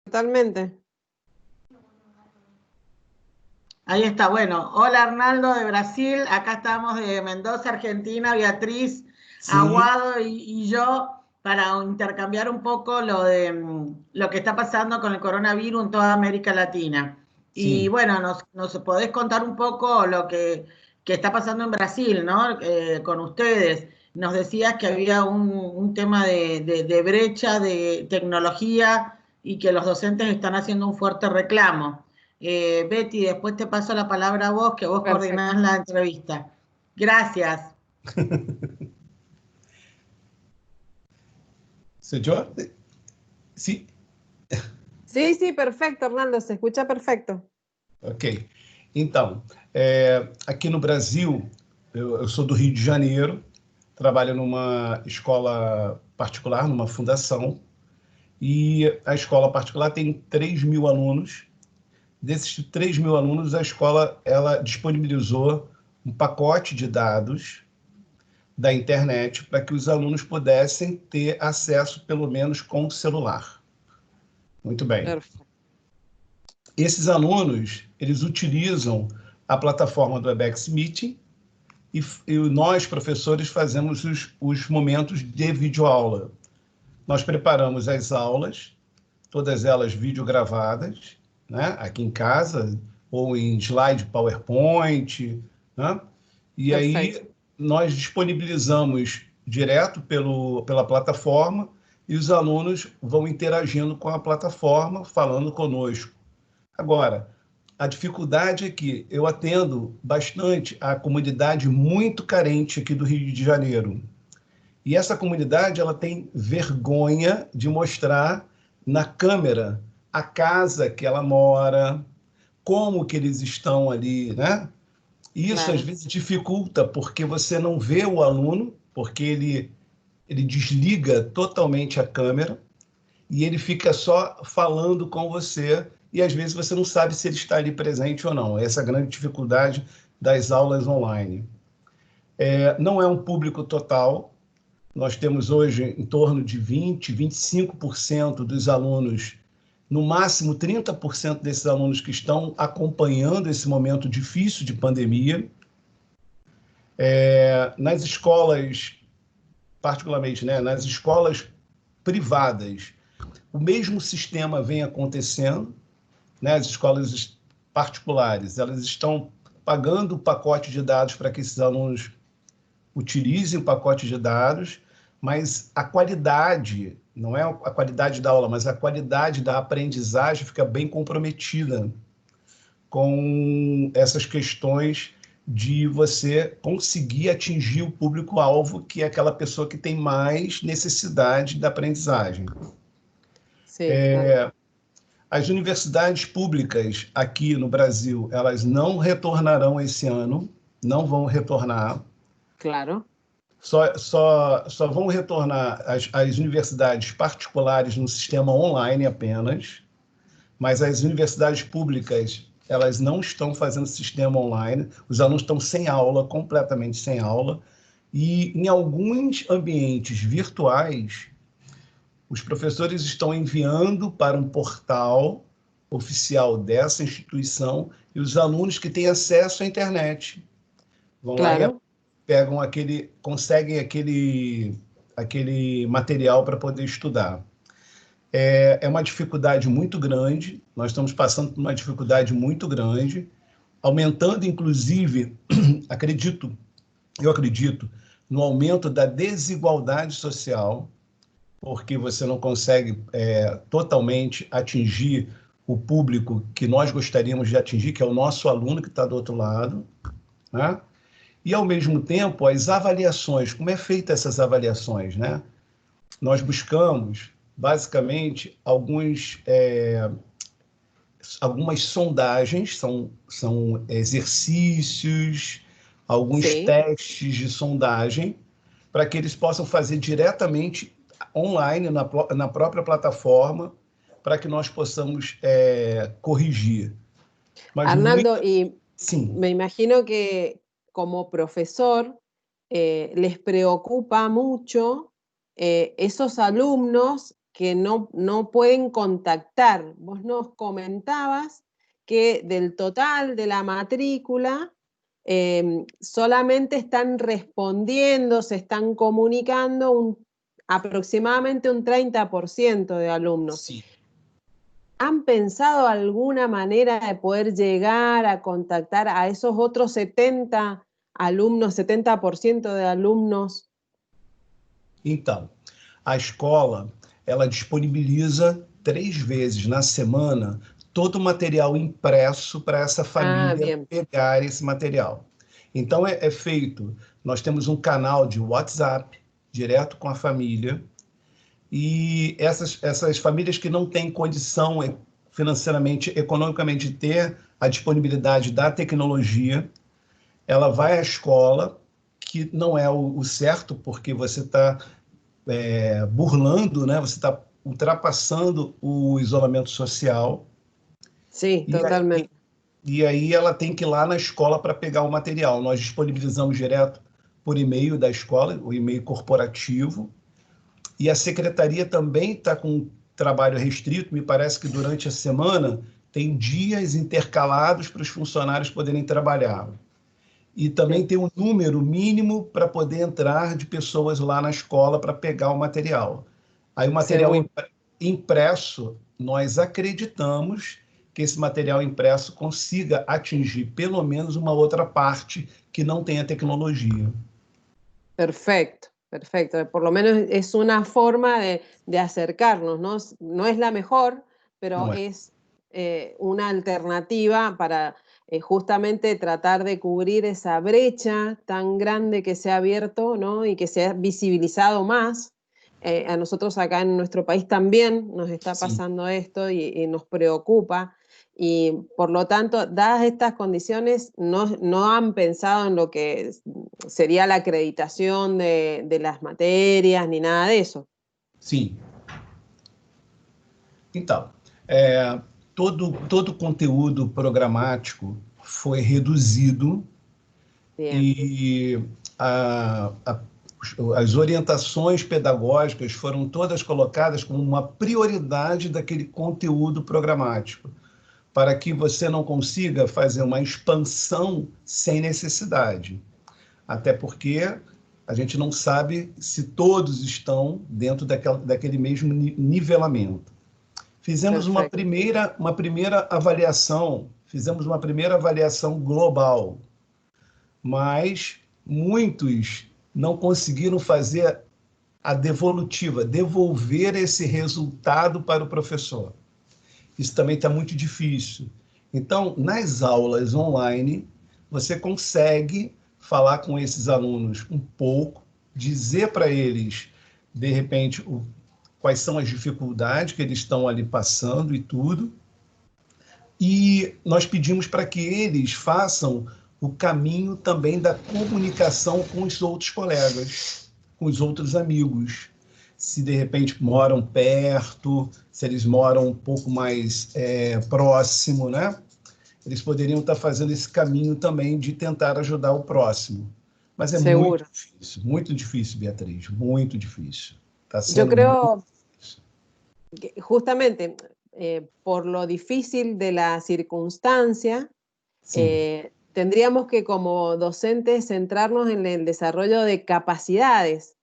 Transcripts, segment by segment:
Totalmente. Ahí está, bueno. Hola Arnaldo de Brasil, acá estamos de Mendoza, Argentina, Beatriz, Sí. Aguado y yo, para intercambiar un poco lo que está pasando con el coronavirus en toda América Latina. Sí. Y bueno, nos podés contar un poco lo que está pasando en Brasil, ¿no? Con ustedes. Nos decías que había un tema de brecha de tecnología y que los docentes están haciendo un fuerte reclamo. Betty, después te paso la palabra a vos, que vos coordinás la entrevista. Gracias. Sou eu? Sim. Sí, sí, perfecto, Arnaldo, se escucha perfecto. Ok. Então, aqui no Brasil, eu sou do Rio de Janeiro, trabalho numa escola particular, numa fundação, e a escola particular tem 3.000 alunos. Desses 3.000 alunos, a escola ela disponibilizou um pacote de dados da internet para que os alunos pudessem ter acesso, pelo menos, com o celular. Muito bem. Perfecto. Esses alunos, eles utilizam a plataforma do Webex Meeting e nós, professores, fazemos os momentos de videoaula. Nós preparamos as aulas, todas elas videogravadas, né, aqui em casa, ou em slide PowerPoint, né? E Perfeito. aí nós disponibilizamos direto pela plataforma e os alunos vão interagindo com a plataforma, falando conosco. Agora, a dificuldade é que eu atendo bastante a comunidade muito carente aqui do Rio de Janeiro. E essa comunidade ela tem vergonha de mostrar na câmera a casa que ela mora, como que eles estão ali, né? Isso, Claro. às vezes, dificulta, porque você não vê o aluno, porque ele desliga totalmente a câmera e ele fica só falando com você e, às vezes, você não sabe se ele está ali presente ou não. Essa é a grande dificuldade das aulas online. Não é um público total. Nós temos hoje em torno de 20%, 25% dos alunos, no máximo 30% desses alunos que estão acompanhando esse momento difícil de pandemia. Nas escolas, particularmente, né, nas escolas privadas, o mesmo sistema vem acontecendo, né? As escolas particulares, elas estão pagando o pacote de dados para que esses alunos utilizem o pacote de dados, mas a qualidade, não é a qualidade da aula, mas a qualidade da aprendizagem fica bem comprometida com essas questões de você conseguir atingir o público-alvo, que é aquela pessoa que tem mais necessidade da aprendizagem. Sim, claro. As universidades públicas aqui no Brasil, elas não retornarão esse ano, não vão retornar. Claro. Só vão retornar as universidades particulares no sistema online apenas, mas as universidades públicas, elas não estão fazendo sistema online, os alunos estão sem aula, completamente sem aula, e em alguns ambientes virtuais, os professores estão enviando para um portal oficial dessa instituição e os alunos que têm acesso à internet vão lá e pegam conseguem aquele material para poder estudar. É uma dificuldade muito grande, nós estamos passando por uma dificuldade muito grande, aumentando, inclusive, eu acredito, no aumento da desigualdade social, porque você não consegue totalmente atingir o público que nós gostaríamos de atingir, que é o nosso aluno que está do outro lado, né? E, ao mesmo tempo, as avaliações, como é feita essas avaliações, né? Nós buscamos, basicamente, algumas sondagens, são exercícios, alguns testes de sondagem, para que eles possam fazer diretamente online, na própria plataforma, para que nós possamos corrigir. Mas Arnaldo, y sim. Me imagino que como profesor les preocupa mucho esos alumnos que no pueden contactar. Vos nos comentabas que del total de la matrícula, solamente están respondiendo, se están comunicando aproximadamente un 30% de alumnos. Sí. ¿Han pensado alguna manera de poder llegar a contactar a esos otros 70 alumnos, 70% de alumnos? Então, a escola, ela disponibiliza 3 vezes na semana todo o material impresso para essa família pegar esse material. Então, é feito, nós temos um canal de WhatsApp, direto com a família, e essas famílias que não têm condição financeiramente, economicamente, de ter a disponibilidade da tecnologia, ela vai à escola, que não é o certo, porque você está burlando, né? Você está ultrapassando o isolamento social. Sim, totalmente. E aí ela tem que ir lá na escola para pegar o material. Nós disponibilizamos direto por e-mail da escola, o e-mail corporativo, e a secretaria também está com trabalho restrito. Me parece que durante a semana tem dias intercalados para os funcionários poderem trabalhar. E também tem um número mínimo para poder entrar de pessoas lá na escola para pegar o material. Aí o material impresso, nós acreditamos que esse material impresso consiga atingir pelo menos uma outra parte que não tenha tecnologia. Perfecto, perfecto. Por lo menos es una forma de acercarnos, ¿no? No es la mejor, pero es una alternativa para justamente tratar de cubrir esa brecha tan grande que se ha abierto, ¿no? Y que se ha visibilizado más. A nosotros acá en nuestro país también nos está pasando esto y nos preocupa. Y por lo tanto, dadas estas condiciones, no han pensado en lo que sería la acreditación de las materias ni nada de eso. Sim. Então, todo o conteúdo programático foi reduzido e as orientações pedagógicas foram todas colocadas como uma prioridade daquele conteúdo programático, para que você não consiga fazer uma expansão sem necessidade. Até porque a gente não sabe se todos estão dentro daquele mesmo nivelamento. Fizemos uma primeira avaliação, global, mas muitos não conseguiram fazer a devolutiva, devolver esse resultado para o professor. Isso também está muito difícil. Então, nas aulas online, você consegue falar com esses alunos um pouco, dizer para eles, de repente, quais são as dificuldades que eles estão ali passando e tudo. E nós pedimos para que eles façam o caminho também da comunicação com os outros colegas, com os outros amigos. Se de repente moram perto, se eles moram um pouco mais próximo, né? Eles poderiam estar fazendo esse caminho também de tentar ajudar o próximo. Mas é muito difícil, Beatriz, muito difícil. Yo creo que justamente por lo difícil de la circunstancia, tendríamos que como docentes centrarnos en el desarrollo de capacidades,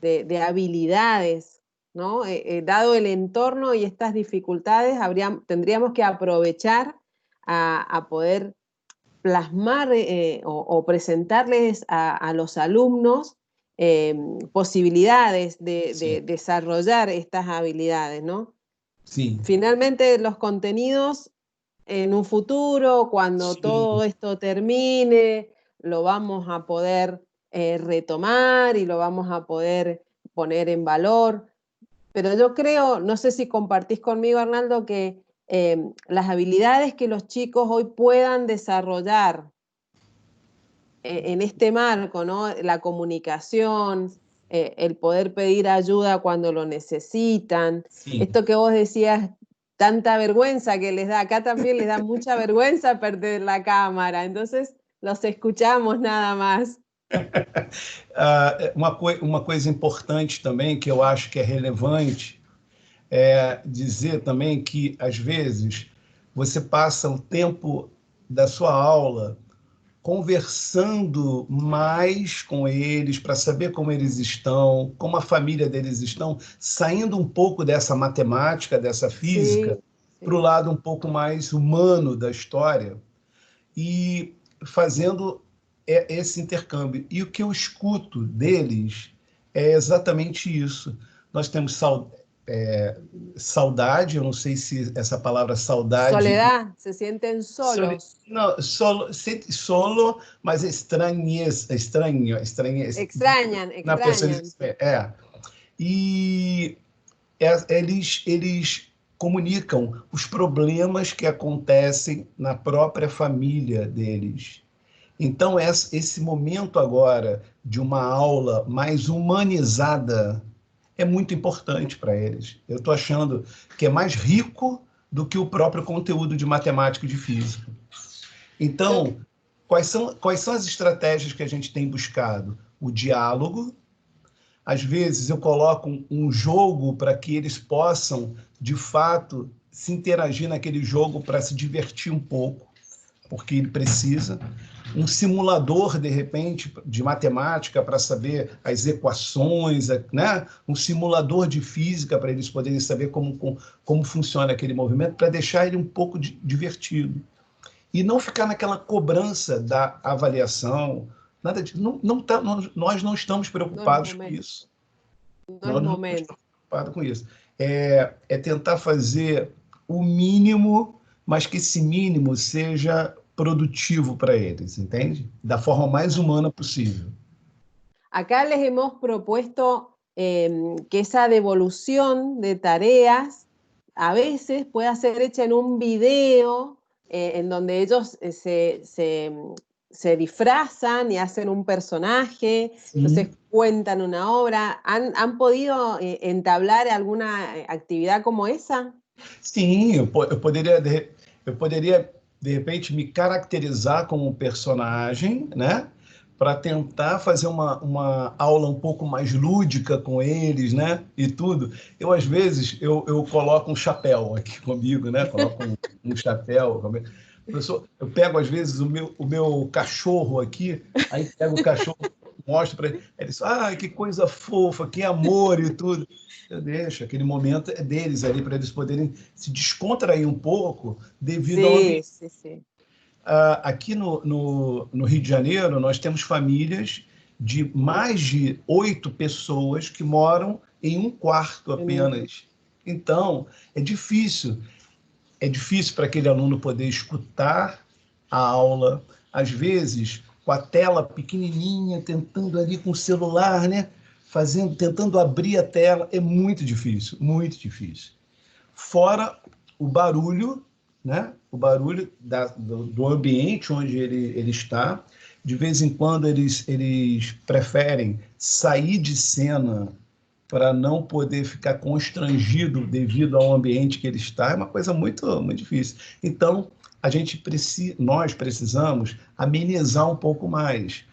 de habilidades, ¿no? Dado el entorno y estas dificultades, tendríamos que aprovechar a poder plasmar o presentarles a los alumnos posibilidades de desarrollar estas habilidades, ¿no? Sí. Finalmente, los contenidos en un futuro, cuando todo esto termine, lo vamos a poder retomar y lo vamos a poder poner en valor. Pero yo creo, no sé si compartís conmigo, Arnaldo, que las habilidades que los chicos hoy puedan desarrollar en este marco, ¿no? La comunicación, el poder pedir ayuda cuando lo necesitan. Esto que vos decías, tanta vergüenza que les da, acá también les da mucha vergüenza perder la cámara, entonces los escuchamos nada más. Uma coisa importante também, que eu acho que é relevante, dizer também que, às vezes, você passa o tempo da sua aula conversando mais com eles para saber como eles estão, como a família deles estão, saindo um pouco dessa matemática, dessa física, para o lado um pouco mais humano da história e fazendo esse intercâmbio. E o que eu escuto deles é exatamente isso. Nós temos saudade, eu não sei se essa palavra saudade... Soledad, se sentem solos. Não, solo, mas estranham. Extrañan. E eles comunicam os problemas que acontecem na própria família deles. Então, esse momento agora de uma aula mais humanizada é muito importante para eles. Eu estou achando que é mais rico do que o próprio conteúdo de matemática e de física. Então, quais são as estratégias que a gente tem buscado? O diálogo. Às vezes eu coloco um jogo para que eles possam, de fato, se interagir naquele jogo para se divertir um pouco, porque ele precisa. Um simulador, de repente, de matemática para saber as equações, né? Um simulador de física para eles poderem saber como funciona aquele movimento, para deixar ele um pouco divertido. E não ficar naquela cobrança da avaliação, nada disso. Nós não estamos preocupados com isso. Nós não estamos preocupados com isso. É tentar fazer o mínimo, mas que esse mínimo seja produtivo para eles, entende? Da forma mais humana possível. Acá les hemos propuesto que esa devolución de tareas a veces pueda ser hecha en un video en donde ellos se disfrazan y hacen un personaje, entonces cuentan una obra. ¿Han podido entablar alguna actividad como esa? Sim, eu poderia, de repente, me caracterizar como um personagem, né? Para tentar fazer uma aula um pouco mais lúdica com eles, né? E tudo. Eu, às vezes, eu coloco um chapéu aqui comigo, né? Coloco um chapéu. Professor, eu pego, às vezes, o meu cachorro aqui, aí pego o cachorro, mostro para ele, ele diz, que coisa fofa, que amor e tudo. Eu deixo, aquele momento é deles ali, para eles poderem se descontrair um pouco devido ao ambiente. Sim. Aqui no Rio de Janeiro, nós temos famílias de mais de 8 pessoas que moram em um quarto apenas. Então, é difícil para aquele aluno poder escutar a aula, às vezes com a tela pequenininha, tentando ali com o celular, né? Tentando abrir a tela, é muito difícil, muito difícil. Fora o barulho, né? O barulho do ambiente onde ele está. De vez em quando eles preferem sair de cena para não poder ficar constrangido devido ao ambiente que ele está. É uma coisa muito, muito difícil. Então, nós precisamos amenizar um pouco mais,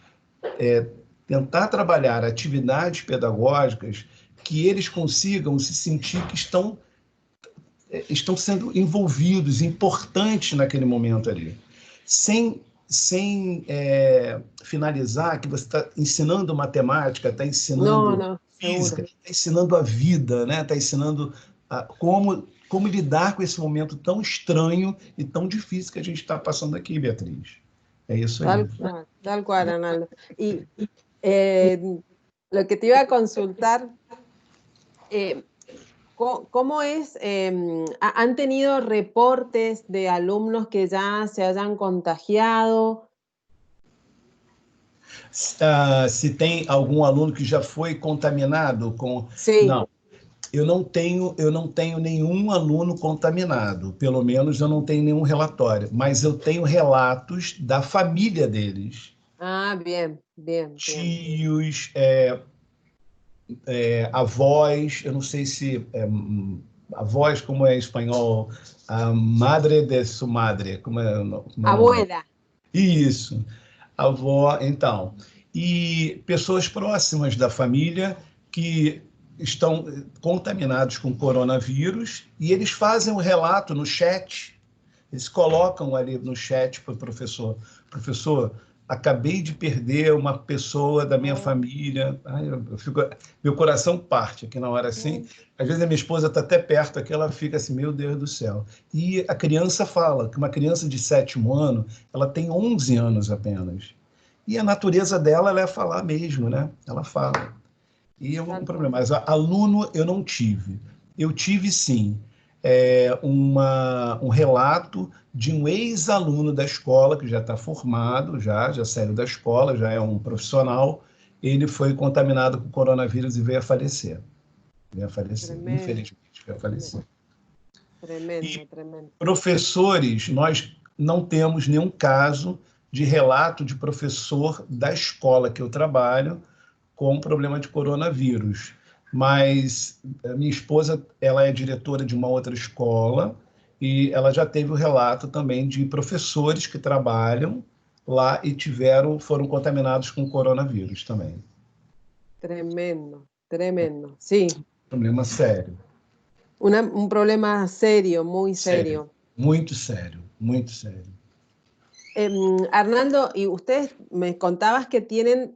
tentar trabalhar atividades pedagógicas que eles consigam se sentir que estão sendo envolvidos, importantes naquele momento ali. Sem finalizar que você está ensinando matemática, está ensinando física, está ensinando a vida, né? Está ensinando como lidar com esse momento tão estranho e tão difícil que a gente está passando aqui, Beatriz. É isso aí. Tal cual, Arnaldo. Y lo que te iba a consultar, ¿cómo es? ¿Han tenido reportes de alumnos que ya se hayan contagiado? Se tem algum aluno que já foi contaminado com... Sim. Não, eu não tenho nenhum aluno contaminado, pelo menos eu não tenho nenhum relatório, mas eu tenho relatos da família deles. Bien. Tios, avós, eu não sei se avós, como é em espanhol, a madre de su madre, como é? Abuela. Isso, avó, então. E pessoas próximas da família que estão contaminados com coronavírus e eles fazem um relato no chat, eles colocam ali no chat para o professor, professor, acabei de perder uma pessoa da minha família. Ai, meu coração parte aqui na hora assim. Às vezes a minha esposa está até perto aqui, ela fica assim, meu Deus do céu. E a criança fala que uma criança de 7º ano, ela tem 11 anos apenas. E a natureza dela ela é falar mesmo, né? Ela fala. E é um problema. Mas aluno eu não tive. Eu tive, sim, um relato de um ex-aluno da escola, que já está formado, já saiu da escola, já é um profissional. Ele foi contaminado com coronavírus e veio a falecer. Infelizmente, veio a falecer. Tremendo. Professores, nós não temos nenhum caso de relato de professor da escola que eu trabalho com problema de coronavírus. Mas a minha esposa, ela é diretora de uma outra escola e ela já teve o relato também de professores que trabalham lá e foram contaminados com coronavírus também. Tremendo. Sí. Problema sério. Un problema serio, muy serio. Muito sério. Arnaldo, y ustedes me contabas que tienen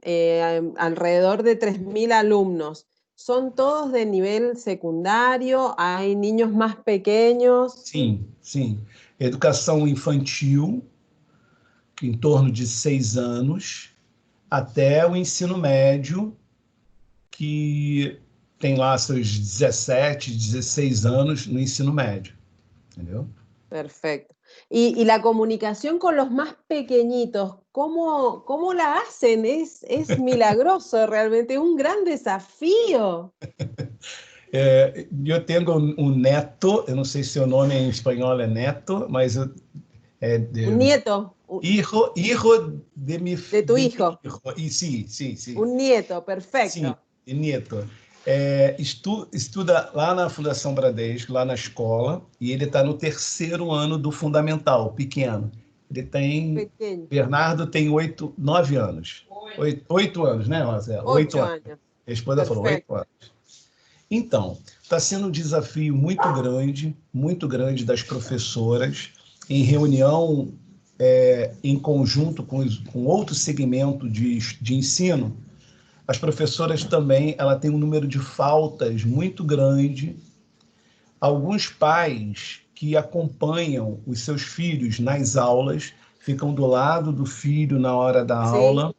alrededor de 3.000 alumnos. ¿Son todos de nivel secundario? ¿Hay niños más pequeños? Sim. Educação infantil, em torno de 6 anos, até o ensino médio, que tem lá seus 17, 16 anos no ensino médio. ¿Entendeu? Perfecto. Y la comunicación con los más pequeñitos, ¿cómo la hacen? Es milagroso, realmente, es un gran desafío. Eu tenho um neto, eu não sei se o nome em espanhol é neto, mas un nieto. Hijo de tu hijo. Sí. Un nieto, perfecto. Sim, nieto. Estuda lá na Fundação Bradesco, lá na escola, e ele está no 3º ano do fundamental, pequeno. Ele tem... Pequeno. Bernardo tem 9 anos. 8 anos, né, Marcelo? 8 anos. A esposa falou 8 anos. Então, está sendo um desafio muito grande das professoras, em reunião, em conjunto com outro segmento de ensino. As professoras também, ela tem um número de faltas muito grande. Alguns pais que acompanham os seus filhos nas aulas, ficam do lado do filho na hora da aula,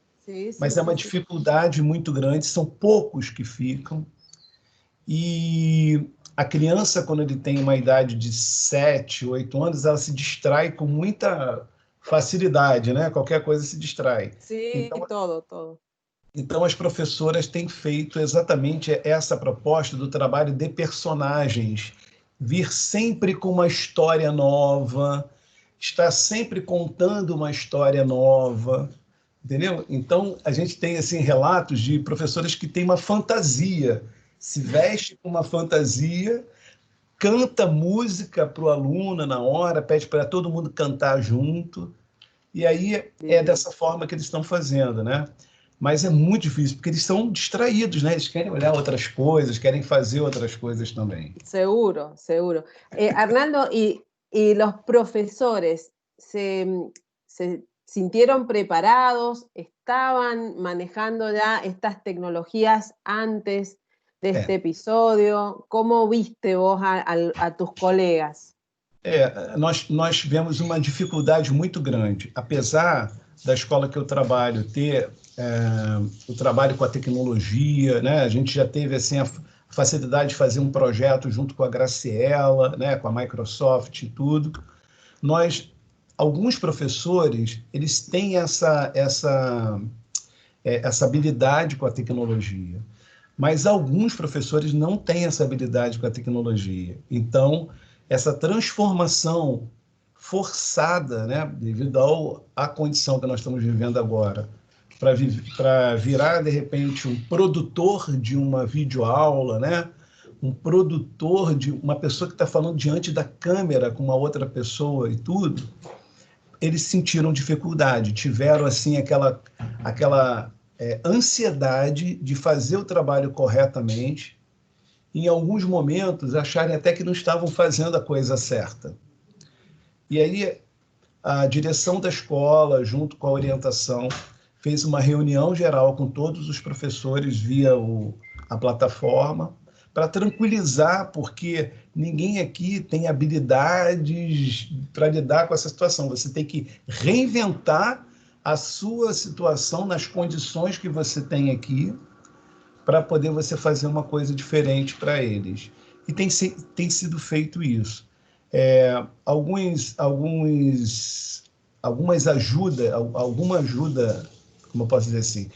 mas é uma dificuldade muito grande, são poucos que ficam. E a criança, quando ele tem uma idade de 7, 8 anos, ela se distrai com muita facilidade, né? Qualquer coisa se distrai. Sim, então, todo. Então, as professoras têm feito exatamente essa proposta do trabalho de personagens, vir sempre com uma história nova, estar sempre contando uma história nova, entendeu? Então, a gente tem assim, relatos de professores que têm uma fantasia, se veste com uma fantasia, canta música para o aluno na hora, pede para todo mundo cantar junto, e aí é dessa forma que eles estão fazendo, né? Mas é muito difícil, porque eles são distraídos, né? Eles querem olhar outras coisas, querem fazer outras coisas também. Seguro. Arnaldo, ¿y los profesores se sintieron preparados? ¿Estaban manejando ya estas tecnologías antes de este episodio? ¿Cómo viste vos a tus colegas? Nós tivemos uma dificuldade muito grande. Apesar da escola que eu trabalho ter o trabalho com a tecnologia, né? A gente já teve assim, a facilidade de fazer um projeto junto com a Graciela, né? Com a Microsoft e tudo. Alguns professores, eles têm essa habilidade com a tecnologia, mas alguns professores não têm essa habilidade com a tecnologia. Então, essa transformação forçada, né, devido à condição que nós estamos vivendo agora, para virar, de repente, um produtor de uma videoaula, né, um produtor de uma pessoa que está falando diante da câmera com uma outra pessoa e tudo, eles sentiram dificuldade, tiveram assim, aquela ansiedade de fazer o trabalho corretamente em alguns momentos, acharem até que não estavam fazendo a coisa certa. E aí, a direção da escola, junto com a orientação, fez uma reunião geral com todos os professores via a plataforma, para tranquilizar, porque ninguém aqui tem habilidades para lidar com essa situação. Você tem que reinventar a sua situação nas condições que você tem aqui, para poder você fazer uma coisa diferente para eles. E tem sido feito isso. Alguma ajuda, como eu posso dizer assim,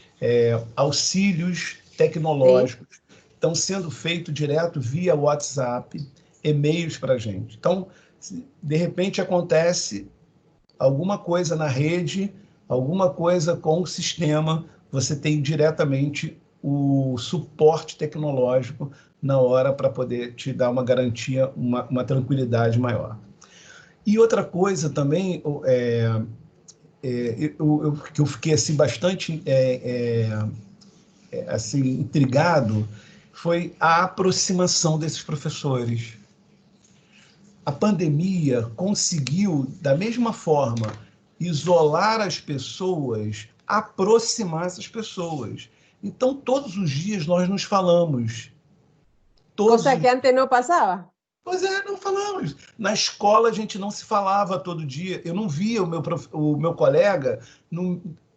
auxílios tecnológicos estão sendo feitos direto via WhatsApp, e-mails para a gente. Então, de repente acontece alguma coisa na rede, alguma coisa com o sistema, você tem diretamente o suporte tecnológico na hora para poder te dar uma garantia, uma tranquilidade maior. E outra coisa também, que eu fiquei assim, bastante assim, intrigado, foi a aproximação desses professores. A pandemia conseguiu, da mesma forma, isolar as pessoas, aproximar essas pessoas. Então, todos os dias nós nos falamos. Coisa que antes não passava. Pois é, não falamos. Na escola a gente não se falava todo dia. Eu não via o meu colega.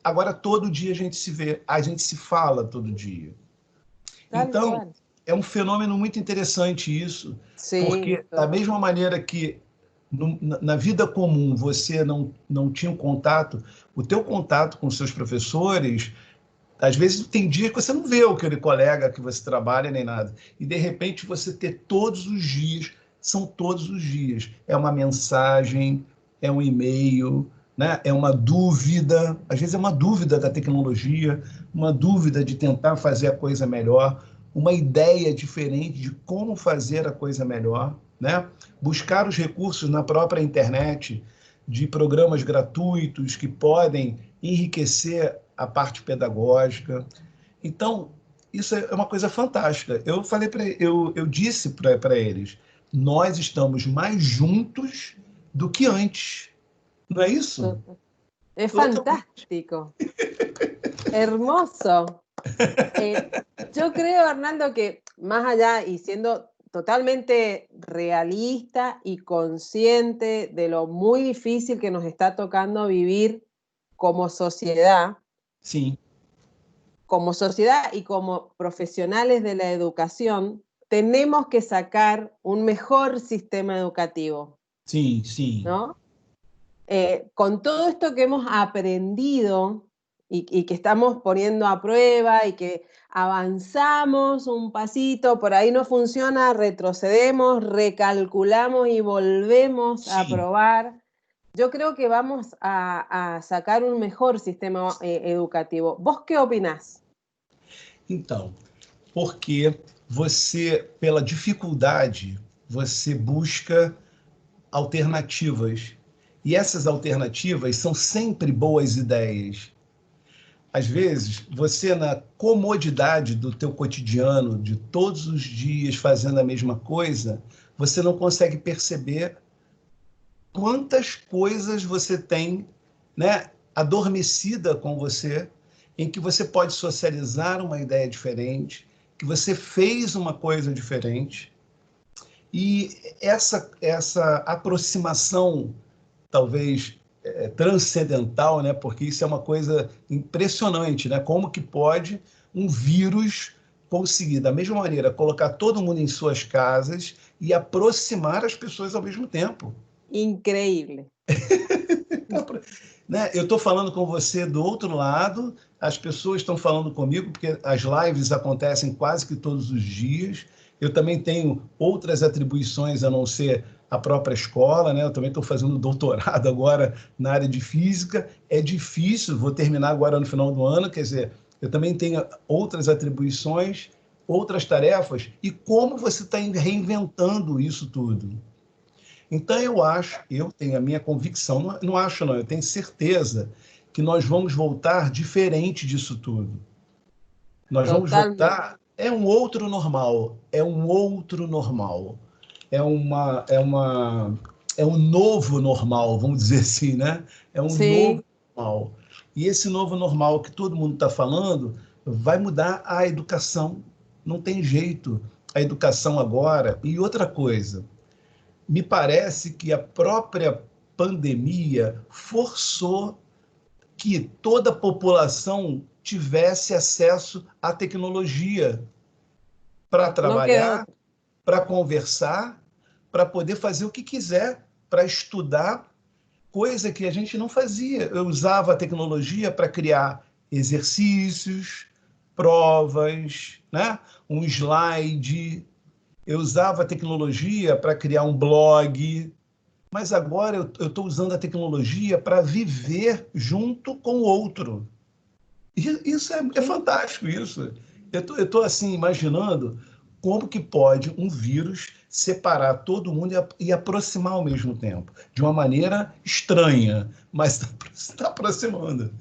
Agora todo dia a gente se vê, a gente se fala todo dia. Então, é um fenômeno muito interessante isso. Sim, porque da mesma maneira que na vida comum você não tinha um contato, o teu contato com seus professores, às vezes tem dias que você não vê aquele colega que você trabalha nem nada. E, de repente, você ter todos os dias, são todos os dias. É uma mensagem, é um e-mail, né? É uma dúvida, às vezes é uma dúvida da tecnologia, uma dúvida de tentar fazer a coisa melhor, uma ideia diferente de como fazer a coisa melhor, né? Buscar os recursos na própria internet de programas gratuitos que podem enriquecer a parte pedagógica. Então, isso é uma coisa fantástica. Eu disse para eles, nós estamos mais juntos do que antes. Não é isso? É fantástico. Hermoso. Yo creo, Arnaldo, que más allá y siendo totalmente realista y consciente de lo muy difícil que nos está tocando vivir como sociedad, sí, como sociedad y como profesionales de la educación, tenemos que sacar un mejor sistema educativo. Sí, sí. ¿No? Con todo esto que hemos aprendido y que estamos poniendo a prueba y que avanzamos un pasito, por ahí no funciona, retrocedemos, recalculamos y volvemos a probar. Yo creo que vamos a sacar un mejor sistema educativo. ¿Vos qué opinás? Então, porque você, pela dificuldade, você busca alternativas. E essas alternativas são sempre boas ideias. Às vezes, você na comodidade do teu cotidiano, de todos os dias fazendo a mesma coisa, você não consegue perceber quantas coisas você tem, né, adormecida com você, em que você pode socializar uma ideia diferente, que você fez uma coisa diferente. E essa aproximação, talvez transcendental, né? Porque isso é uma coisa impressionante, né? Como que pode um vírus conseguir, da mesma maneira, colocar todo mundo em suas casas e aproximar as pessoas ao mesmo tempo. Incrível. Né? Eu estou falando com você do outro lado, as pessoas estão falando comigo, porque as lives acontecem quase que todos os dias. Eu também tenho outras atribuições a não ser a própria escola, né? Eu também estou fazendo doutorado agora na área de física. É difícil, vou terminar agora no final do ano, quer dizer, eu também tenho outras atribuições, outras tarefas, e como você está reinventando isso tudo. Então, eu tenho a minha convicção, eu tenho certeza que nós vamos voltar diferente disso tudo. Nós vamos voltar É um outro normal, é um outro normal. É um novo normal, vamos dizer assim, né? É um Sí, novo normal. E esse novo normal que todo mundo está falando vai mudar a educação. Não tem jeito. A educação agora. E outra coisa, me parece que a própria pandemia forçou que toda a população tivesse acesso à tecnologia para no quedó. trabalhar, para conversar, para poder fazer o que quiser, para estudar, coisa que a gente não fazia. Eu usava a tecnologia para criar exercícios, provas, né? Um slide. Eu usava a tecnologia para criar um blog, mas agora eu estou usando a tecnologia para viver junto com o outro. E isso é fantástico, isso. Eu tô assim, imaginando como que pode um vírus separar todo mundo e aproximar ao mesmo tempo, de uma maneira estranha, mas está aproximando,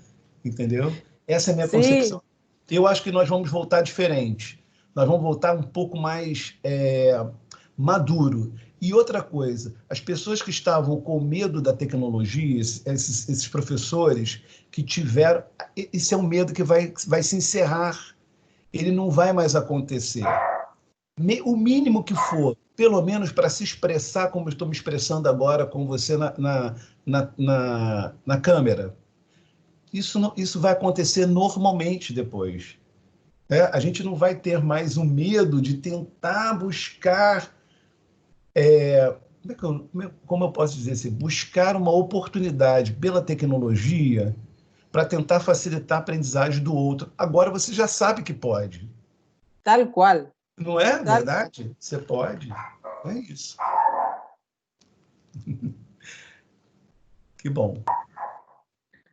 entendeu? Essa é a minha Sí, concepção. Eu acho que nós vamos voltar diferente. Nós vamos voltar um pouco mais maduro. E outra coisa, as pessoas que estavam com medo da tecnologia, esses professores que tiveram, esse é um medo que vai se encerrar, ele não vai mais acontecer. O mínimo que for, pelo menos para se expressar como eu estou me expressando agora com você na câmera, isso vai acontecer normalmente depois. Né? A gente não vai ter mais o medo de tentar buscar como eu posso dizer assim, buscar uma oportunidade pela tecnologia para tentar facilitar a aprendizagem do outro. Agora você já sabe que pode. tal cual. Não é Tal... verdade? Você pode. É isso. Que bom.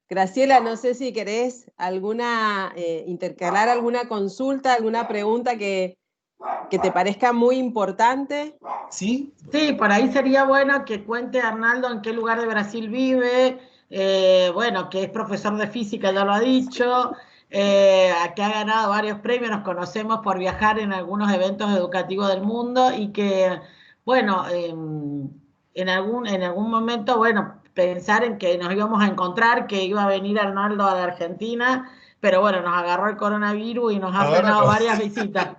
Graciela, no sé si querés intercalar alguna consulta, alguna pregunta que te parezca muy importante. Sim? Sí, por ahí sería bueno que cuente Arnaldo en qué lugar de Brasil vive, bueno, que es profesor de física, ya lo ha dicho, que ha ganado varios premios, nos conocemos por viajar en algunos eventos educativos del mundo y que, bueno, en algún momento, bueno, pensar en que nos íbamos a encontrar, que iba a venir Arnaldo a la Argentina, pero bueno, nos agarró el coronavirus y nos ha Ahora frenado não. varias visitas,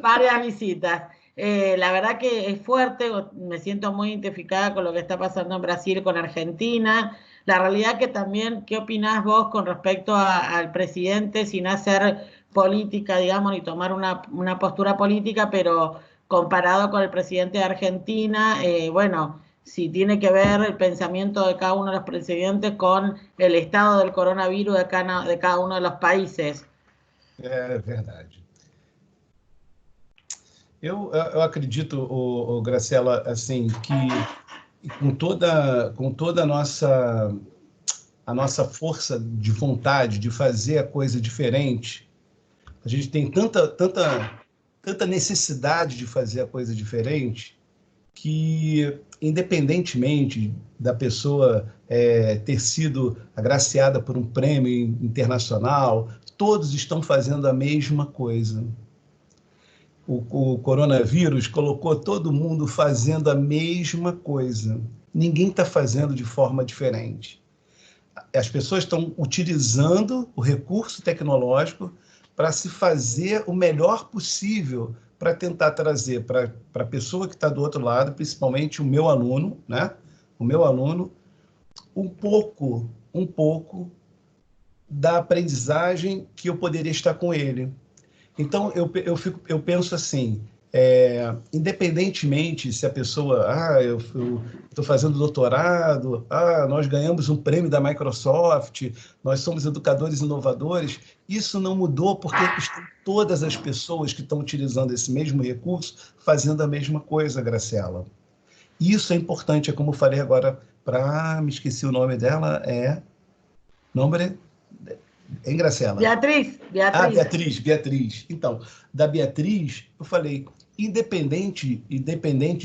varias visitas. La verdad que es fuerte, me siento muy identificada con lo que está pasando en Brasil, con Argentina. La realidad que también, ¿qué opinás vos con respecto al presidente sin hacer política, digamos, ni tomar una postura política, pero comparado con el presidente de Argentina, bueno, si tiene que ver el pensamiento de cada uno de los presidentes con el estado del coronavirus de cada uno de los países? É verdade. Eu acredito, Graciela, assim, que com toda a nossa força de vontade de fazer a coisa diferente, a gente tem tanta necessidade de fazer a coisa diferente que, independentemente da pessoa ter sido agraciada por um prêmio internacional, todos estão fazendo a mesma coisa. O coronavírus colocou todo mundo fazendo a mesma coisa. Ninguém está fazendo de forma diferente. As pessoas estão utilizando o recurso tecnológico para se fazer o melhor possível para tentar trazer para a pessoa que está do outro lado, principalmente o meu aluno, né? O meu aluno, um pouco da aprendizagem que eu poderia estar com ele. Então, eu penso assim, independentemente se a pessoa, eu estou fazendo doutorado, nós ganhamos um prêmio da Microsoft, nós somos educadores inovadores, isso não mudou porque estão todas as pessoas que estão utilizando esse mesmo recurso fazendo a mesma coisa, Graciela. Isso é importante, é como eu falei agora, me esqueci o nome dela, nome... Hein, Graciela? Beatriz. Beatriz. Então, da Beatriz, eu falei, independente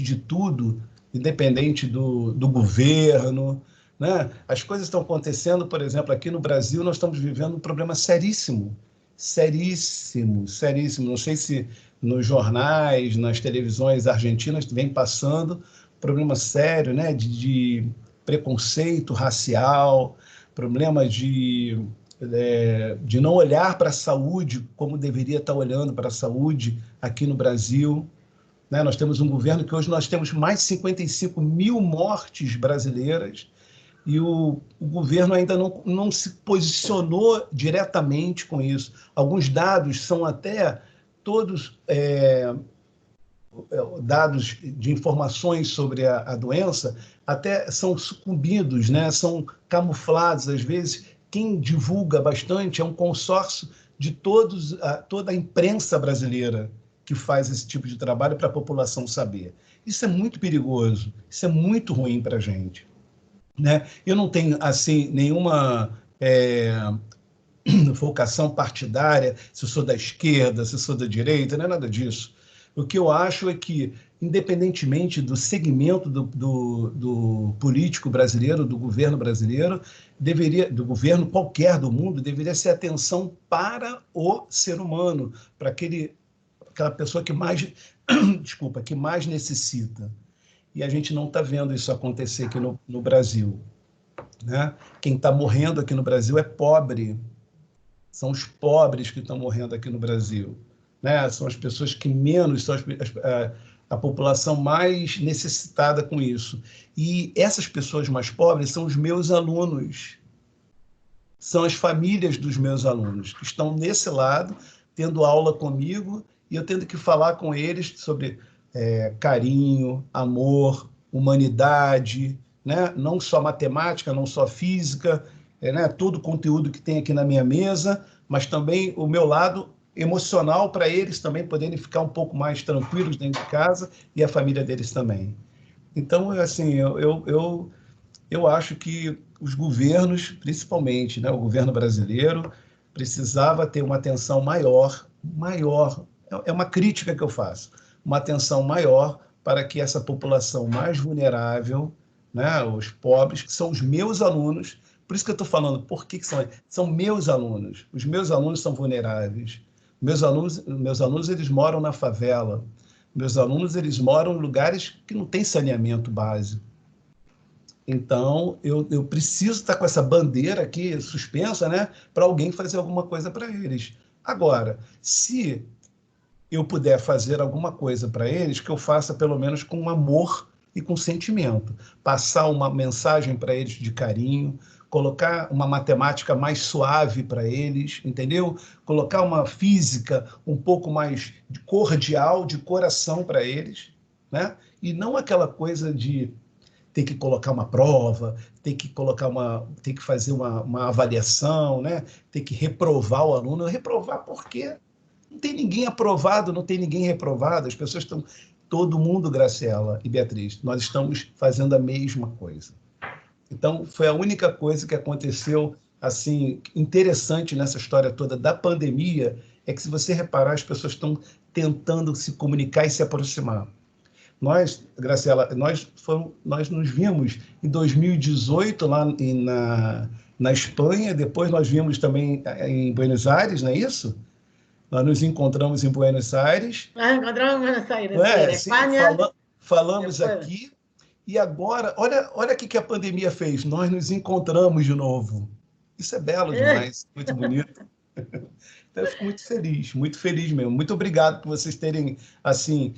de tudo, independente do governo, né? As coisas estão acontecendo, por exemplo, aqui no Brasil, nós estamos vivendo um problema seríssimo seríssimo, seríssimo. Não sei se nos jornais, nas televisões argentinas, vem passando problema sério, né, de preconceito racial, problema de não olhar para a saúde como deveria estar olhando para a saúde aqui no Brasil. Né? Nós temos um governo que hoje nós temos mais de 55 mil mortes brasileiras e o governo ainda não se posicionou diretamente com isso. Alguns dados são até todos dados de informações sobre a doença, até são sucumbidos, né? São camuflados. Às vezes, quem divulga bastante é um consórcio de toda a imprensa brasileira que faz esse tipo de trabalho para a população saber. Isso é muito perigoso, isso é muito ruim para a gente. Né? Eu não tenho assim nenhuma vocação partidária, se eu sou da esquerda, se eu sou da direita, não é nada disso. O que eu acho é que, independentemente do segmento do político brasileiro, do governo brasileiro, do governo qualquer do mundo, deveria ser atenção para o ser humano, para aquela pessoa que mais, que mais necessita. E a gente não está vendo isso acontecer aqui no Brasil. Né? Quem está morrendo aqui no Brasil é pobre. São os pobres que estão morrendo aqui no Brasil. Né? São as pessoas que menos, são a população mais necessitada com isso. E essas pessoas mais pobres são os meus alunos. São as famílias dos meus alunos, que estão nesse lado, tendo aula comigo, e eu tendo que falar com eles sobre carinho, amor, humanidade, né? Não só matemática, não só física, né? Todo o conteúdo que tem aqui na minha mesa, mas também o meu lado emocional para eles também poderem ficar um pouco mais tranquilos dentro de casa e a família deles também. Então, assim, eu acho que os governos, principalmente, né, o governo brasileiro, precisava ter uma atenção maior, é uma crítica que eu faço, uma atenção maior para que essa população mais vulnerável, né, os pobres, que são os meus alunos, por isso que eu estou falando, por que são meus alunos? Os meus alunos são vulneráveis. Meus alunos eles moram na favela. Meus alunos eles moram em lugares que não tem saneamento básico. Então, eu preciso estar com essa bandeira aqui suspensa, né, para alguém fazer alguma coisa para eles. Agora, se eu puder fazer alguma coisa para eles, que eu faça pelo menos com amor e com sentimento. Passar uma mensagem para eles de carinho, colocar uma matemática mais suave para eles, entendeu? Colocar uma física um pouco mais cordial, de coração para eles, né? E não aquela coisa de ter que colocar uma prova, ter que fazer uma avaliação, né? Ter que reprovar o aluno. Reprovar por quê? Não tem ninguém aprovado, não tem ninguém reprovado. As pessoas estão... Todo mundo, Graciela e Beatriz, nós estamos fazendo a mesma coisa. Então, foi a única coisa que aconteceu assim interessante nessa história toda da pandemia, é que, se você reparar, as pessoas estão tentando se comunicar e se aproximar. Nós, Graciela, nós nos vimos em 2018 lá na Espanha, depois nós vimos também em Buenos Aires, não é isso? Nós nos encontramos em Buenos Aires. Encontramos em Buenos Aires, em Espanha. Falamos aqui. E agora, olha o que a pandemia fez. Nós nos encontramos de novo. Isso é belo demais, muito bonito. Então, eu fico muito feliz mesmo. Muito obrigado por vocês terem assim,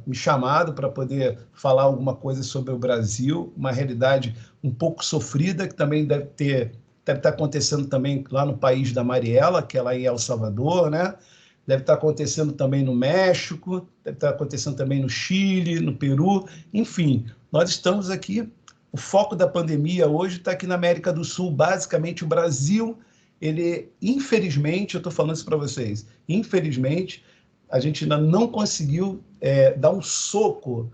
me chamado para poder falar alguma coisa sobre o Brasil, uma realidade um pouco sofrida, que também deve estar acontecendo também lá no país da Mariela, que é lá em El Salvador, né? Deve estar acontecendo também no México, deve estar acontecendo também no Chile, no Peru, enfim, nós estamos aqui. O foco da pandemia hoje está aqui na América do Sul, basicamente o Brasil. Ele, infelizmente, eu estou falando isso para vocês, infelizmente, a gente ainda não conseguiu dar um soco,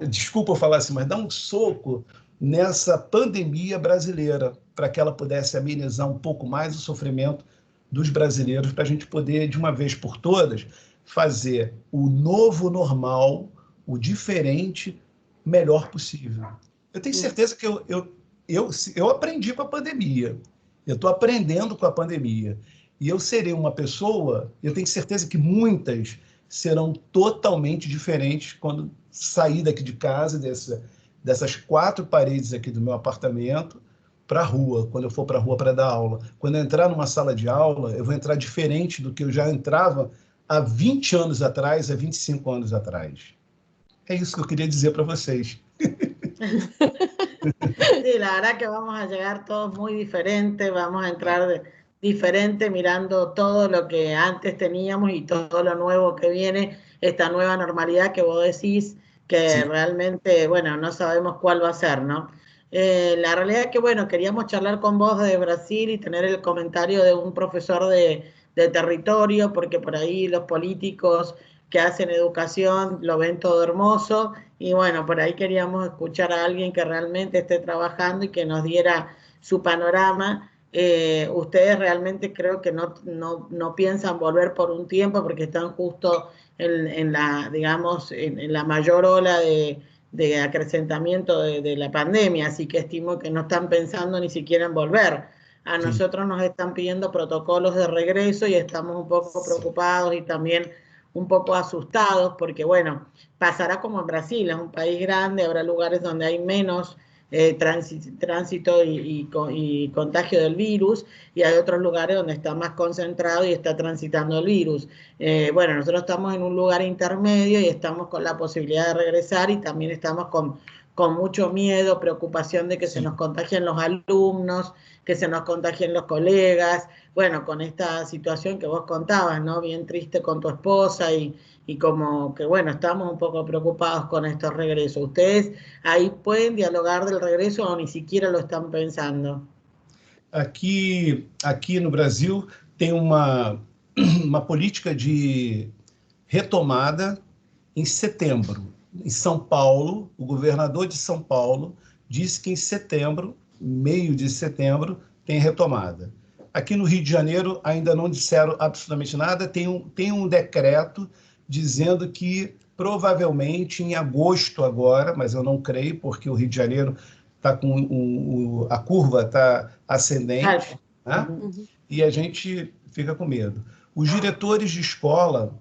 desculpa eu falar assim, mas dar um soco nessa pandemia brasileira, para que ela pudesse amenizar um pouco mais o sofrimento dos brasileiros, para a gente poder, de uma vez por todas, fazer o novo normal, o diferente, melhor possível. Eu tenho certeza que eu aprendi com a pandemia. Eu estou aprendendo com a pandemia. E eu serei uma pessoa, eu tenho certeza que muitas serão totalmente diferentes quando sair daqui de casa, dessas 4 paredes aqui do meu apartamento, para a rua, quando eu for para a rua para dar aula. Quando eu entrar numa sala de aula, eu vou entrar diferente do que eu já entrava há 20 anos atrás, há 25 anos atrás. É isso que eu queria dizer para vocês. Sí, la verdad que vamos a llegar todos muy diferentes, vamos a entrar diferente mirando todo lo que antes teníamos y todo lo nuevo que viene, esta nueva normalidad que vos decís, que Sí. realmente, bueno, no sabemos cuál va a ser, ¿no? La realidad es que, bueno, queríamos charlar con vos de Brasil y tener el comentario de un profesor de territorio, porque por ahí los políticos que hacen educación lo ven todo hermoso, y bueno, por ahí queríamos escuchar a alguien que realmente esté trabajando y que nos diera su panorama. Ustedes realmente creo que no piensan volver por un tiempo porque están justo en la, digamos, en la mayor ola de acrecentamiento de la pandemia, así que estimo que no están pensando ni siquiera en volver. A Sí. nosotros nos están pidiendo protocolos de regreso y estamos un poco preocupados y también un poco asustados porque, bueno, pasará como en Brasil, es un país grande, habrá lugares donde hay menos tránsito y contagio del virus, y hay otros lugares donde está más concentrado y está transitando el virus. Bueno, nosotros estamos en un lugar intermedio y estamos con la posibilidad de regresar, y también estamos con mucho miedo, preocupación de que se nos contagien los alumnos, que se nos contagien los colegas, bueno, con esta situación que vos contabas, ¿no? Bien triste con tu esposa y como que, bueno, estamos un poco preocupados con estos regresos. ¿Ustedes ahí pueden dialogar del regreso o ni siquiera lo están pensando? Aqui no Brasil tem uma política de retomada em setembro. Em São Paulo, o governador de São Paulo disse que em setembro, meio de setembro, tem retomada. Aqui no Rio de Janeiro ainda não disseram absolutamente nada, tem um decreto dizendo que provavelmente em agosto agora, mas eu não creio, porque o Rio de Janeiro está com a curva está ascendente, né? E a gente fica com medo. Os diretores de escola,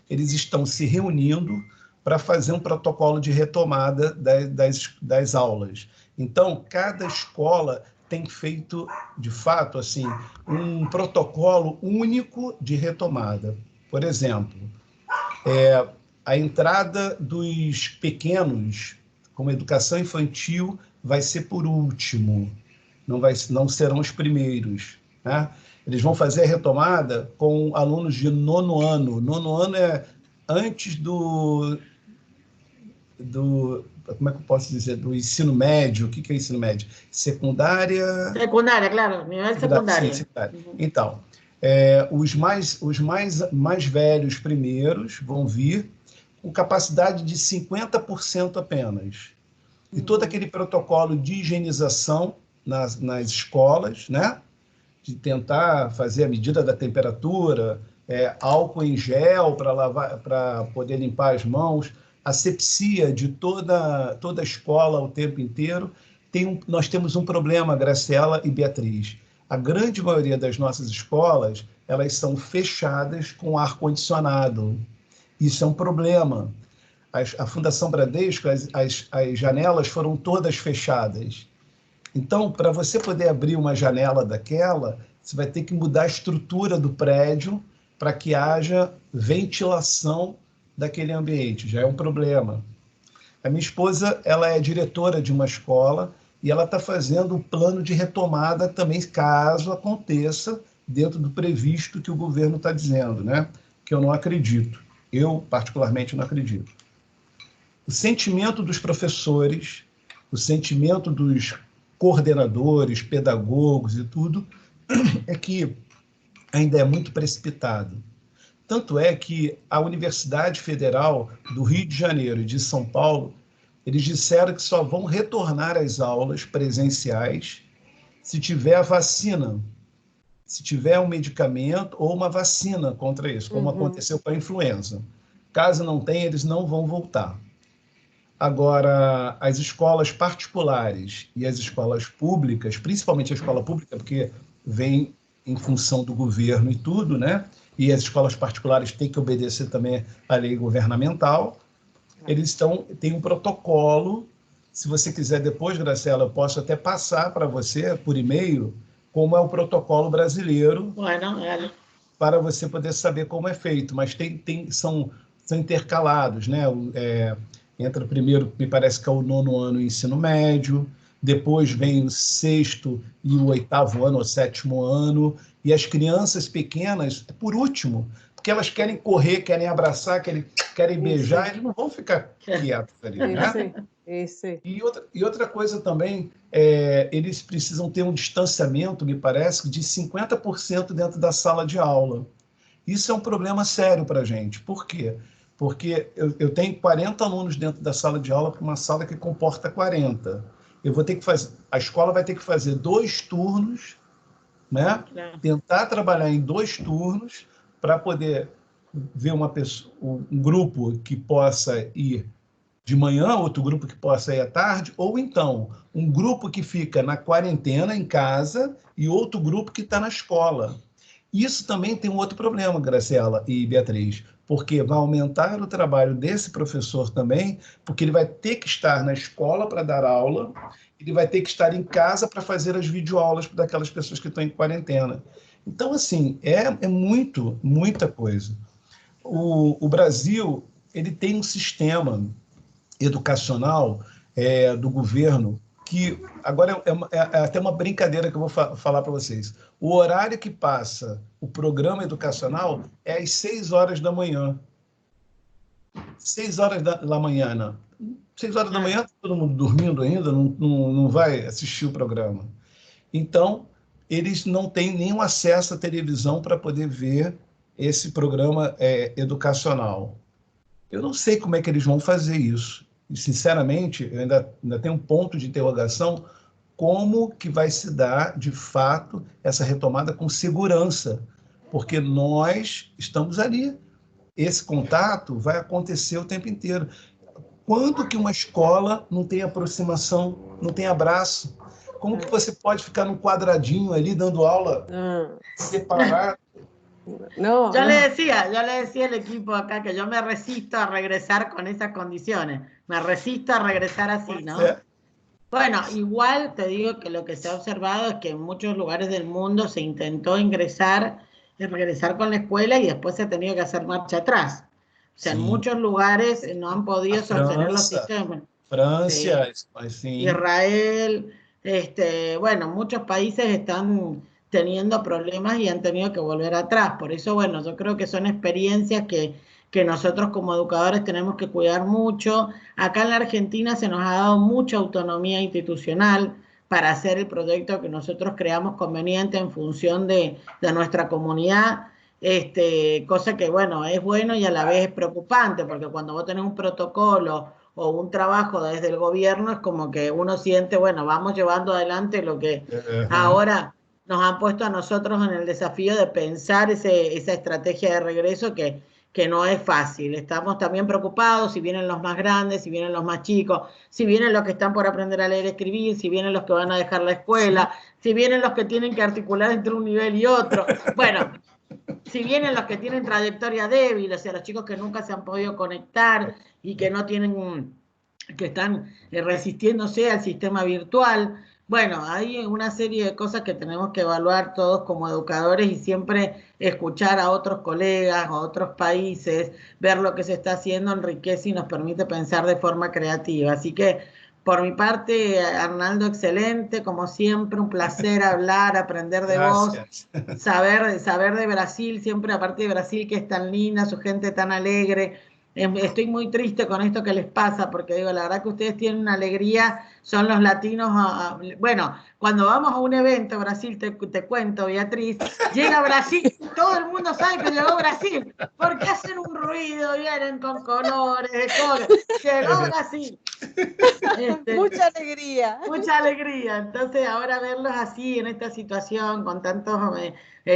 eles estão se reunindo para fazer um protocolo de retomada das aulas. Então, cada escola tem feito, de fato, assim, um protocolo único de retomada. Por exemplo, a entrada dos pequenos, como educação infantil, vai ser por último, não serão os primeiros, né? Eles vão fazer a retomada com alunos de 9º ano. 9º ano é antes do como é que eu posso dizer, do ensino médio. O que é ensino médio? Secundária, claro, nível secundário. Sim, secundária. Então, os mais velhos primeiros vão vir com capacidade de 50% apenas. E todo aquele protocolo de higienização nas escolas, né? De tentar fazer a medida da temperatura, álcool em gel para poder limpar as mãos, asepsia de toda a escola o tempo inteiro. Nós temos um problema, Graciela e Beatriz. A grande maioria das nossas escolas, elas são fechadas com ar-condicionado. Isso é um problema. A Fundação Bradesco, as janelas foram todas fechadas. Então, para você poder abrir uma janela daquela, você vai ter que mudar a estrutura do prédio para que haja ventilação daquele ambiente. Já é um problema. A minha esposa, ela é diretora de uma escola e ela está fazendo um plano de retomada também, caso aconteça, dentro do previsto que o governo está dizendo, né? Que eu não acredito. Eu, particularmente, não acredito. O sentimento dos professores, o sentimento dos coordenadores, pedagogos e tudo, é que ainda é muito precipitado. Tanto é que a Universidade Federal do Rio de Janeiro e de São Paulo, eles disseram que só vão retornar às aulas presenciais se tiver a vacina, se tiver um medicamento ou uma vacina contra isso, como aconteceu com a influenza. Caso não tenha, eles não vão voltar. Agora, as escolas particulares e as escolas públicas, principalmente a escola pública, porque vem em função do governo e tudo, né? E as escolas particulares têm que obedecer também à lei governamental. Eles têm um protocolo. Se você quiser depois, Graciela, eu posso até passar para você, por e-mail, como é o protocolo brasileiro, para você poder saber como é feito. Mas são intercalados, né? Entra primeiro, me parece que é o 9º ano ensino médio, depois vem o 6º e o 8º ano, ou 7º ano, e as crianças pequenas, por último, porque elas querem correr, querem abraçar, querem beijar, eles não vão ficar quietos ali, né? Isso. E outra coisa também, eles precisam ter um distanciamento, me parece, de 50% dentro da sala de aula. Isso é um problema sério para a gente. Por quê? Porque eu tenho 40 alunos dentro da sala de aula para uma sala que comporta 40. A escola vai ter que fazer 2 turnos, né? Tentar trabalhar em 2 turnos para poder ver um grupo que possa ir de manhã, outro grupo que possa ir à tarde, ou então um grupo que fica na quarentena em casa e outro grupo que está na escola. Isso também tem um outro problema, Graciela e Beatriz, porque vai aumentar o trabalho desse professor também, porque ele vai ter que estar na escola para dar aula, ele vai ter que estar em casa para fazer as videoaulas daquelas pessoas que estão em quarentena. Então, assim, muita coisa. O Brasil, ele tem um sistema educacional do governo que, agora é até uma brincadeira que eu vou falar para vocês. O horário que passa o programa educacional é às 6 horas da manhã. 6 horas da manhã, não. 6 horas da manhã, todo mundo dormindo ainda, não vai assistir o programa. Então, eles não têm nenhum acesso à televisão para poder ver esse programa educacional. Eu não sei como é que eles vão fazer isso. E, sinceramente, eu ainda tenho um ponto de interrogação como que vai se dar, de fato, essa retomada com segurança, porque nós estamos ali. Esse contato vai acontecer o tempo inteiro. Quando que uma escola não tem aproximação, não tem abraço? Como que você pode ficar num quadradinho ali, dando aula separado? Yo le decía al equipo acá que yo me resisto a regresar con esas condiciones, me resisto a regresar así, ¿no? Bueno, igual te digo que lo que se ha observado es que en muchos lugares del mundo se intentó regresar con la escuela y después se ha tenido que hacer marcha atrás. O sea, en muchos lugares no han podido sostener los sistemas. Francia, Israel, bueno, muchos países están teniendo problemas y han tenido que volver atrás. Por eso, bueno, yo creo que son experiencias que nosotros como educadores tenemos que cuidar mucho. Acá en la Argentina se nos ha dado mucha autonomía institucional para hacer el proyecto que nosotros creamos conveniente en función de nuestra comunidad, cosa que, bueno, es bueno y a la vez es preocupante, porque cuando vos tenés un protocolo o un trabajo desde el gobierno, es como que uno siente, bueno, vamos llevando adelante lo que ahora nos han puesto a nosotros en el desafío de pensar esa estrategia de regreso que no es fácil. Estamos también preocupados si vienen los más grandes, si vienen los más chicos, si vienen los que están por aprender a leer y escribir, si vienen los que van a dejar la escuela, si vienen los que tienen que articular entre un nivel y otro. Bueno, si vienen los que tienen trayectoria débil, o sea, los chicos que nunca se han podido conectar y que no tienen, que están resistiéndose al sistema virtual. Bueno, hay una serie de cosas que tenemos que evaluar todos como educadores y siempre escuchar a otros colegas, a otros países, ver lo que se está haciendo, enriquece y nos permite pensar de forma creativa. Así que, por mi parte, Arnaldo, excelente, como siempre, un placer hablar, aprender de vos, saber de Brasil, siempre aparte de Brasil, que es tan linda, su gente tan alegre. Estoy muy triste con esto que les pasa, porque digo, la verdad que ustedes tienen una alegría, son los latinos, bueno, cuando vamos a un evento, Brasil, te cuento, Beatriz, llega Brasil, todo el mundo sabe que llegó Brasil, porque hacen un ruido, vienen con colores, de colores, llegó Brasil. Mucha alegría. Mucha alegría, entonces ahora verlos así, en esta situación, con tantos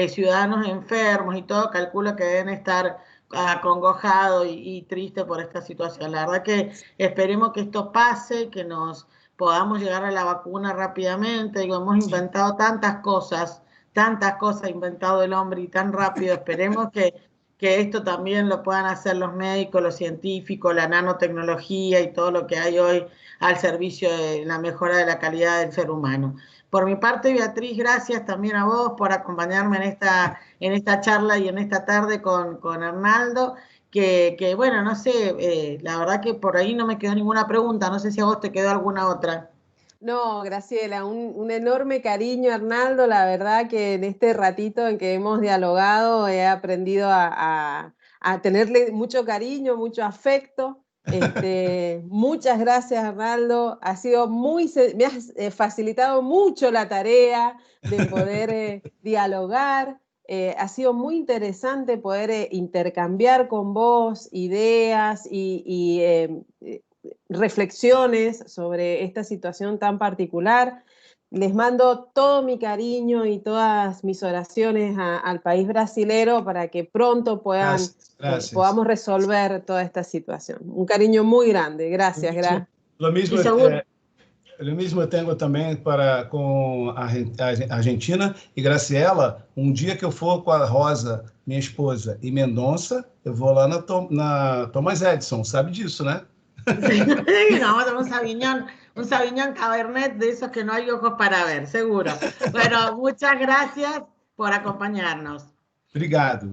ciudadanos enfermos y todo, calculo que deben estar acongojado y triste por esta situación. La verdad que esperemos que esto pase, que nos podamos llegar a la vacuna rápidamente. Digo, hemos inventado tantas cosas tantas cosas ha inventado el hombre y tan rápido. Esperemos que esto también lo puedan hacer los médicos, los científicos, la nanotecnología y todo lo que hay hoy al servicio de la mejora de la calidad del ser humano. Por mi parte, Beatriz, gracias también a vos por acompañarme en esta charla y en esta tarde con Arnaldo, que bueno, no sé, la verdad que por ahí no me quedó ninguna pregunta, no sé si a vos te quedó alguna otra. No, Graciela, un enorme cariño, Arnaldo. La verdad que en este ratito en que hemos dialogado he aprendido a tenerle mucho cariño, mucho afecto. Muchas gracias, Arnaldo. Me has facilitado mucho la tarea de poder dialogar. Ha sido muy interesante poder intercambiar con vos ideas y reflexiones sobre esta situación tan particular. Les mando todo mi cariño y todas mis oraciones al país brasilero para que pronto podamos resolver toda esta situación. Un cariño muy grande. Gracias, Gra. Lo mismo tenho também com a Argentina. E Graciela, dia que eu for com a Rosa, minha esposa, e Mendonça, eu vou lá na Thomas Edison, sabe disso, né? Sí, vamos a un Sauvignon Cabernet de esos que no hay ojos para ver, seguro. Bueno, muchas gracias por acompañarnos. Obrigado.